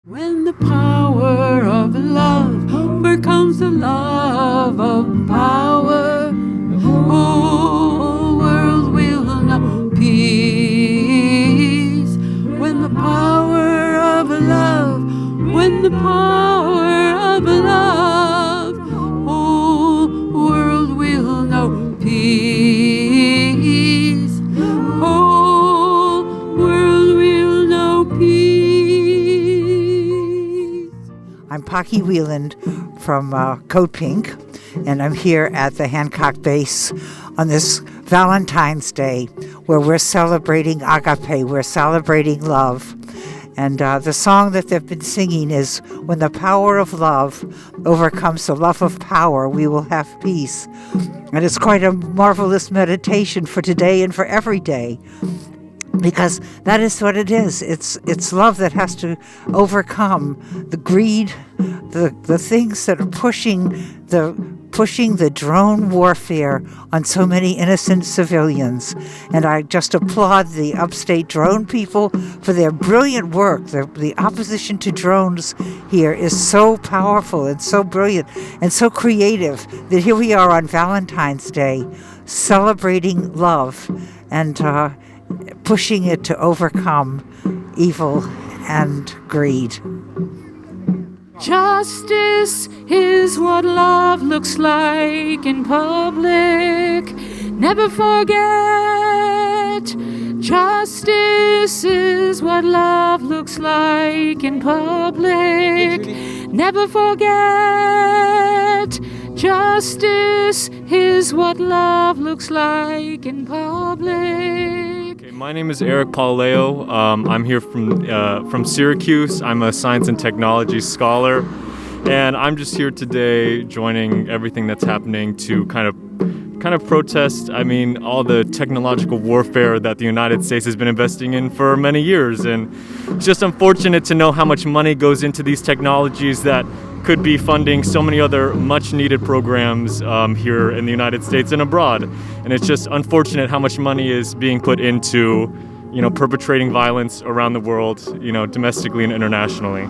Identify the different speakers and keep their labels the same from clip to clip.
Speaker 1: When the power of love overcomes the love of power, the whole world will know peace. When the power of love, when the power of love, whole world will know peace. Whole world will know peace.
Speaker 2: I'm Pocky Wieland from Code Pink, and I'm here at the Hancock base on this Valentine's Day where we're celebrating agape, we're celebrating love. And the song that they've been singing is, when the power of love overcomes the love of power, we will have peace. And it's quite a marvelous meditation for today and for every day, because that is what it is. It's love that has to overcome the greed, the things that are pushing the drone warfare on so many innocent civilians. And I just applaud the upstate drone people for their brilliant work. The opposition to drones here is so powerful and so brilliant and so creative that here we are on Valentine's Day celebrating love and pushing it to overcome evil and greed.
Speaker 1: Justice is what love looks like in public. Never forget. Justice is what love looks like in public. Never forget. Justice is what love looks like in public.
Speaker 3: My name is Eric Pauleo. I'm here from Syracuse. I'm a science and technology scholar, and I'm just here today joining everything that's happening to kind of protest, all the technological warfare that the United States has been investing in for many years. And it's just unfortunate to know how much money goes into these technologies that could be funding so many other much-needed programs here in the United States and abroad. And it's just unfortunate how much money is being put into, perpetrating violence around the world, domestically and internationally.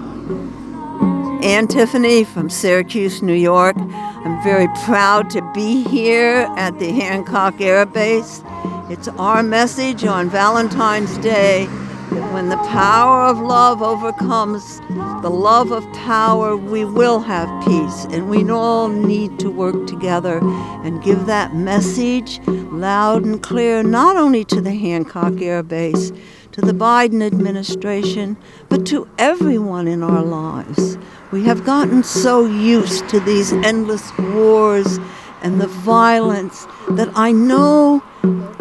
Speaker 4: Ann Tiffany from Syracuse, New York. I'm very proud to be here at the Hancock Air Base. It's our message on Valentine's Day that when the power of love overcomes the love of power, we will have peace. And we all need to work together and give that message loud and clear, not only to the Hancock Air Base, to the Biden administration, but to everyone in our lives. We have gotten so used to these endless wars and the violence that I know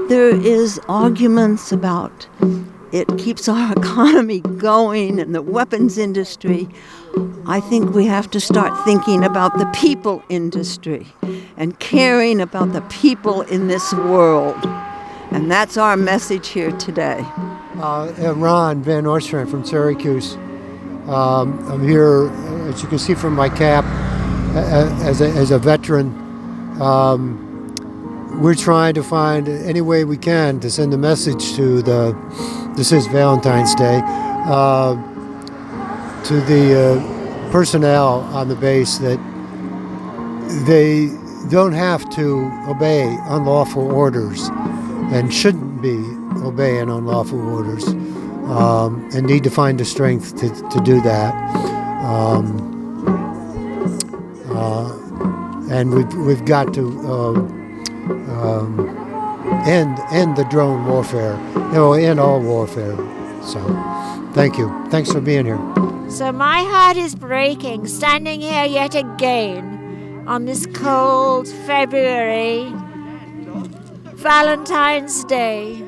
Speaker 4: there is arguments about. It keeps our economy going and the weapons industry. I think we have to start thinking about the people industry and caring about the people in this world. And that's our message here today.
Speaker 5: Ron Van Oorstrand from Syracuse. I'm here, as you can see from my cap, as a veteran. We're trying to find any way we can to send a message to this is Valentine's Day, to the personnel on the base that they don't have to obey unlawful orders and shouldn't be obeying unlawful orders, and need to find the strength to do that. And we've got to end the drone warfare, end all warfare. So, thank you. Thanks for being here.
Speaker 6: So my heart is breaking, standing here yet again on this cold February Valentine's Day.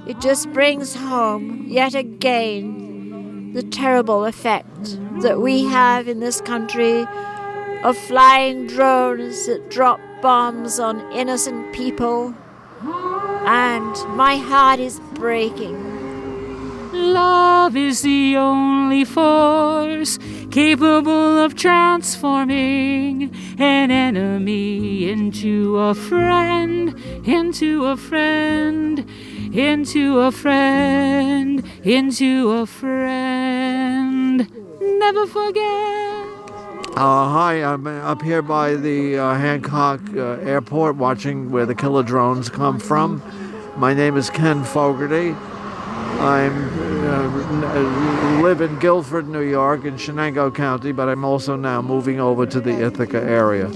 Speaker 6: It just brings home yet again the terrible effect that we have in this country of flying drones that drop bombs on innocent people. And my heart is breaking.
Speaker 1: Love is the only force capable of transforming an enemy into a friend, into a friend, into a friend, into a friend. never forget.
Speaker 7: Hi, I'm up here by the Hancock Airport watching where the killer drones come from. My name is Ken Fogarty. I live in Guilford, New York, in Shenango County, but I'm also now moving over to the Ithaca area.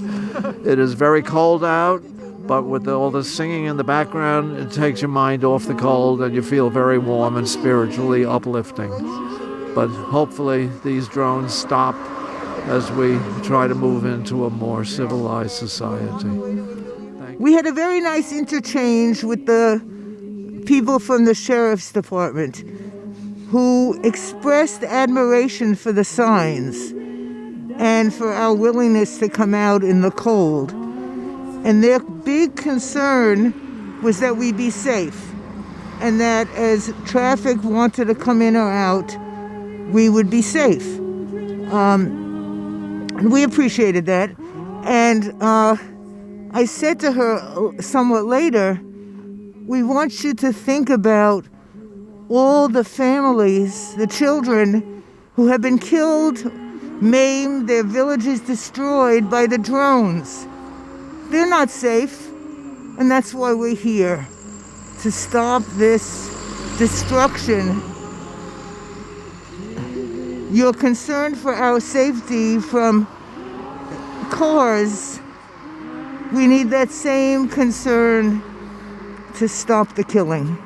Speaker 7: It is very cold out, but with all the singing in the background, it takes your mind off the cold and you feel very warm and spiritually uplifting. But hopefully these drones stop as we try to move into a more civilized society.
Speaker 8: We had a very nice interchange with the people from the Sheriff's Department who expressed admiration for the signs and for our willingness to come out in the cold. And their big concern was that we be safe and that as traffic wanted to come in or out, we would be safe. And we appreciated that. And I said to her somewhat later, we want you to think about all the families, the children who have been killed, maimed, their villages destroyed by the drones. They're not safe, and that's why we're here, to stop this destruction. You're concerned for our safety from cars. We need that same concern to stop the killing.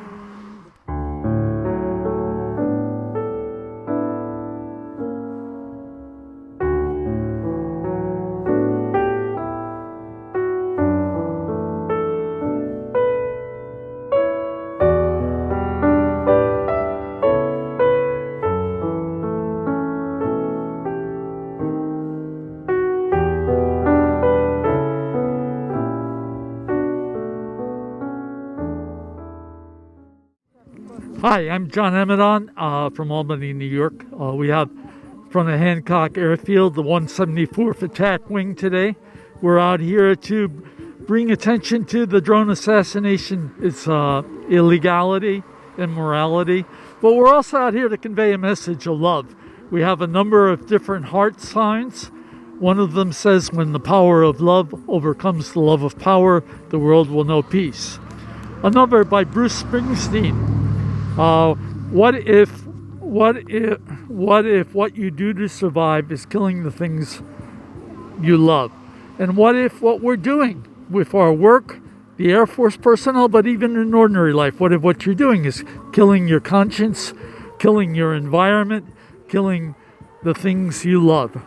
Speaker 9: Hi, I'm John Emmeton from Albany, New York. We have from the Hancock Airfield the 174th Attack Wing today. We're out here to bring attention to the drone assassination, its illegality, immorality, but we're also out here to convey a message of love. We have a number of different heart signs. One of them says, when the power of love overcomes the love of power, the world will know peace. Another by Bruce Springsteen. What if what you do to survive is killing the things you love? And what if what we're doing with our work, the Air Force personnel, but even in ordinary life, what if what you're doing is killing your conscience, killing your environment, killing the things you love?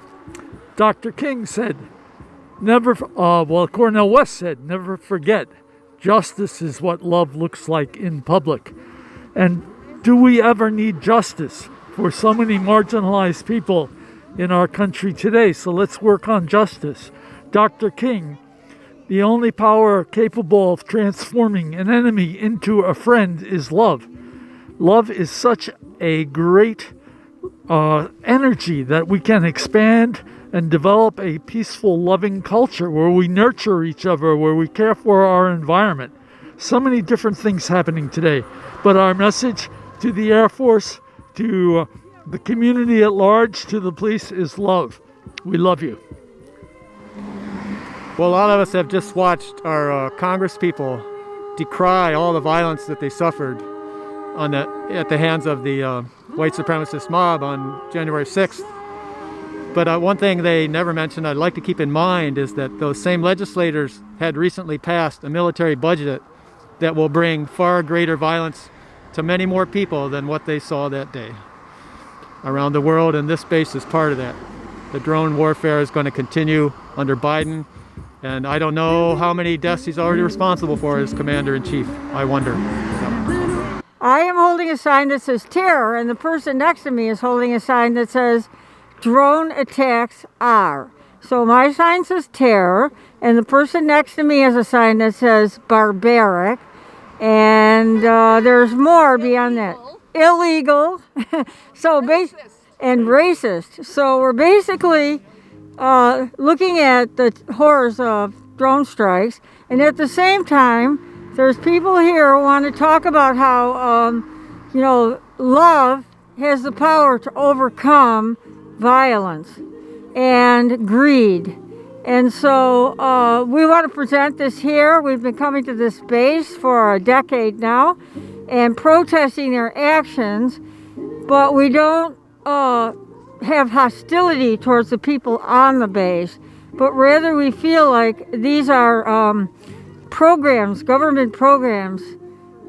Speaker 9: Dr. King said, Cornel West said, never forget, justice is what love looks like in public. And do we ever need justice for so many marginalized people in our country today? So let's work on justice. Dr. King, the only power capable of transforming an enemy into a friend is love. Love is such a great energy that we can expand and develop a peaceful, loving culture where we nurture each other, where we care for our environment. So many different things happening today. But our message to the Air Force, to the community at large, to the police is love. We love you.
Speaker 10: Well, a lot of us have just watched our Congress people decry all the violence that they suffered at the hands of the white supremacist mob on January 6th. But one thing they never mentioned I'd like to keep in mind is that those same legislators had recently passed a military budget that will bring far greater violence to many more people than what they saw that day around the world, and this base is part of that. The drone warfare is going to continue under Biden, and I don't know how many deaths he's already responsible for as commander-in-chief. I wonder.
Speaker 11: I am holding a sign that says terror, and the person next to me is holding a sign that says drone attacks are. So my sign says terror, and the person next to me has a sign that says barbaric, and there's more beyond that. Illegal. And racist. So we're basically looking at the horrors of drone strikes, and at the same time, there's people here who want to talk about how, love has the power to overcome violence and greed. And so we want to present this here. We've been coming to this base for a decade now and protesting their actions, but we don't have hostility towards the people on the base, but rather we feel like these are programs, government programs,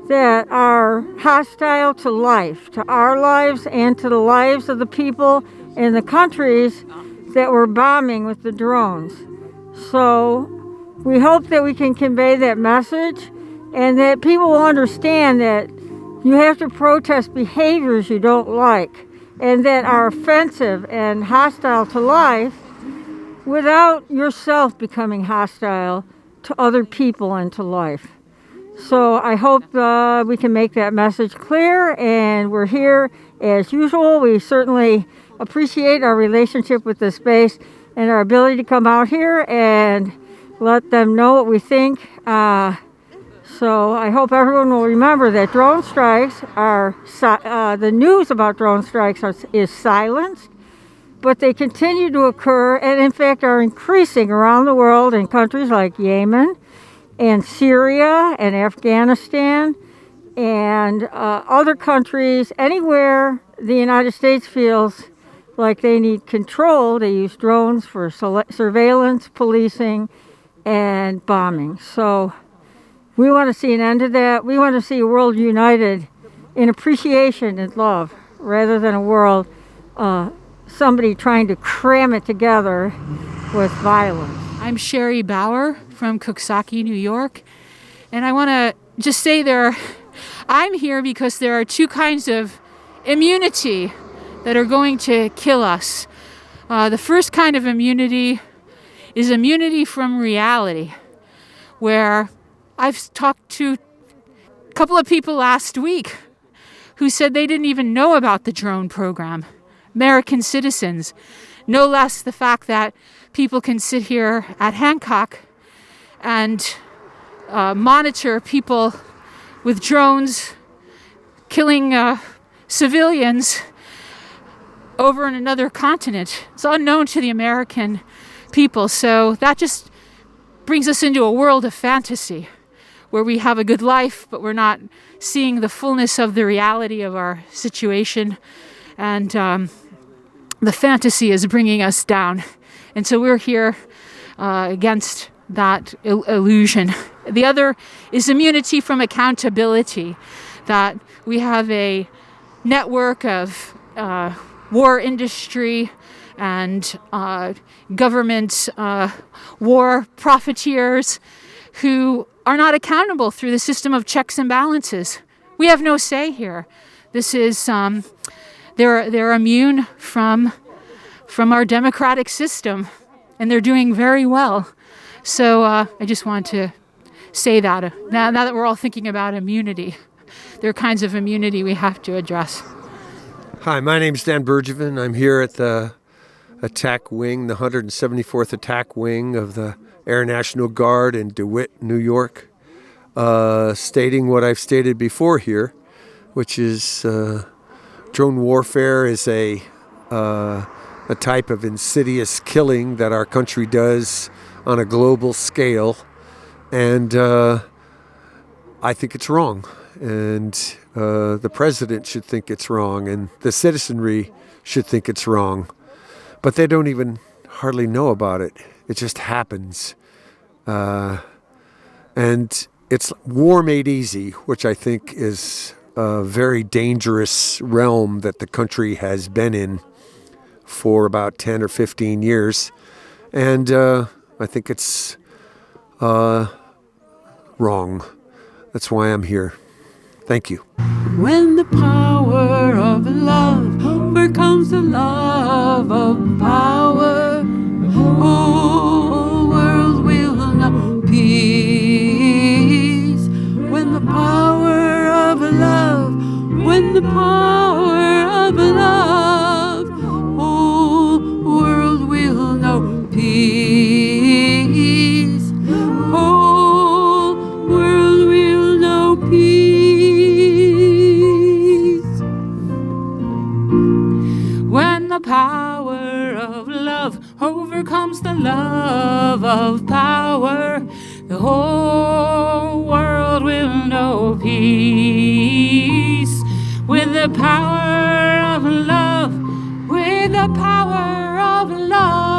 Speaker 11: that are hostile to life, to our lives and to the lives of the people in the countries that we're bombing with the drones. So we hope that we can convey that message and that people will understand that you have to protest behaviors you don't like and that are offensive and hostile to life without yourself becoming hostile to other people and to life. So I hope we can make that message clear, and we're here as usual. We certainly appreciate our relationship with the space and our ability to come out here and let them know what we think. So I hope everyone will remember that drone strikes are, the news about drone strikes is silenced, but they continue to occur and in fact are increasing around the world in countries like Yemen and Syria and Afghanistan and other countries. Anywhere the United States feels like they need control, they use drones for surveillance, policing, and bombing. So we want to see an end to that. We want to see a world united in appreciation and love rather than a world somebody trying to cram it together with violence.
Speaker 1: I'm Sherry Bauer from Coxsackie, New York, and I want to just say I'm here because there are two kinds of immunity that are going to kill us. The first kind of immunity is immunity from reality, where I've talked to a couple of people last week who said they didn't even know about the drone program. American citizens, no less the fact that people can sit here at Hancock and monitor people with drones killing civilians over in another continent. It's unknown to the American people. So that just brings us into a world of fantasy where we have a good life, but we're not seeing the fullness of the reality of our situation. And the fantasy is bringing us down. And so we're here against that illusion. The other is immunity from accountability, that we have a network of war industry and government war profiteers who are not accountable through the system of checks and balances. We have no say here. This is they're immune from our democratic system, and they're doing very well. So I just want to say that now that we're all thinking about immunity, there are kinds of immunity we have to address.
Speaker 12: Hi, my name's Dan Bergevin. I'm here at the attack wing, the 174th attack wing of the Air National Guard in DeWitt, New York, stating what I've stated before here, which is drone warfare is a type of insidious killing that our country does on a global scale, and I think it's wrong, and the president should think it's wrong, and the citizenry should think it's wrong, but they don't even hardly know about it. It just happens, and it's war made easy, which I think is a very dangerous realm that the country has been in for about 10 or 15 years, and I think it's wrong. That's why I'm here. Thank you.
Speaker 1: When the power of love overcomes the love of power, whole world will know peace. When the power of love, when the power of love, whole world will know peace. Whole world will know peace. When the power overcomes the love of power, the whole world will know peace. With the power of love, with the power of love.